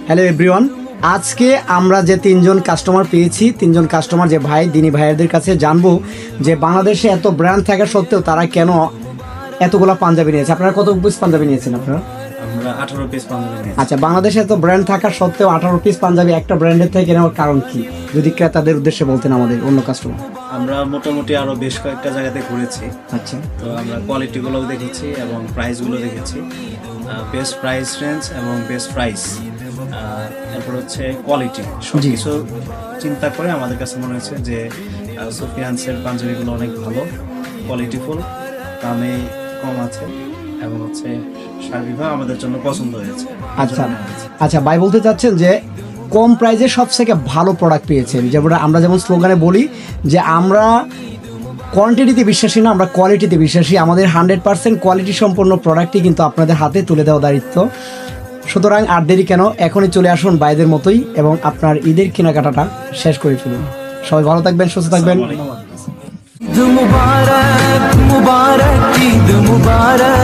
Hello everyone, আজকে আমরা যে তিনজন কাস্টমার পেয়েছি, তিনজন কাস্টমার যে ভাই দিনী ভাইয়াদের কাছে জানবো যে বাংলাদেশে এত ব্র্যান্ড থাকা সত্ত্বেও তারা কেন এতগুলো পাঞ্জাবি নিয়েছে। আপনারা কত পিস পাঞ্জাবি নিয়েছেন আপনারা? আমরা 18 পিস পাঞ্জাবি নিয়েছি। আচ্ছা, বাংলাদেশে এত ব্র্যান্ড থাকা সত্ত্বেও 18 পিস পাঞ্জাবি একটা ব্র্যান্ডের থেকে নেওয়ার কারণ কি, যদি ক্রেতাদের উদ্দেশ্যে বলতেন আমাদের অন্য কাস্টমার। আমরা মোটামুটি আরো বেশ কয়েকটা জায়গাতে ঘুরেছি, আচ্ছা, তো আমরা কোয়ালিটিগুলোও দেখেছি এবং প্রাইসগুলো দেখেছি। বেস্ট প্রাইস রেঞ্জ এবং বেস্ট প্রাইস, এরপর হচ্ছে কোয়ালিটি, সব কিছু চিন্তা করে আমাদের কাছে মনে হয়েছে যে সুফিয়ান্সের পাঞ্জাবিগুলো অনেক ভালো, কোয়ালিটিফুল, দামে কম আছে এবং হচ্ছে সার্বিকভাবে আমাদের জন্য পছন্দ হয়েছে। আচ্ছা আচ্ছা ভাই বলতে চাচ্ছেন যে কম প্রাইসে সবথেকে ভালো প্রোডাক্ট পেয়েছেন। যেমন আমরা যেমন স্লোগানে বলি যে আমরা কোয়ান্টিটিতে বিশ্বাসী না, আমরা কোয়ালিটিতে বিশ্বাসী। আমাদের 100% কোয়ালিটি সম্পন্ন প্রোডাক্টই কিন্তু আপনাদের হাতে তুলে দেওয়া দায়িত্ব। সুতরাং আর দেরি কেন, এখনই চলে আসুন বাইদের মতোই এবং আপনার ঈদের কেনাকাটাটা শেষ করে ফেলুন। সবাই ভালো থাকবেন, সুস্থ থাকবেন। আসসালামু আলাইকুম। মুবারক মুবারক ঈদ মুবারক।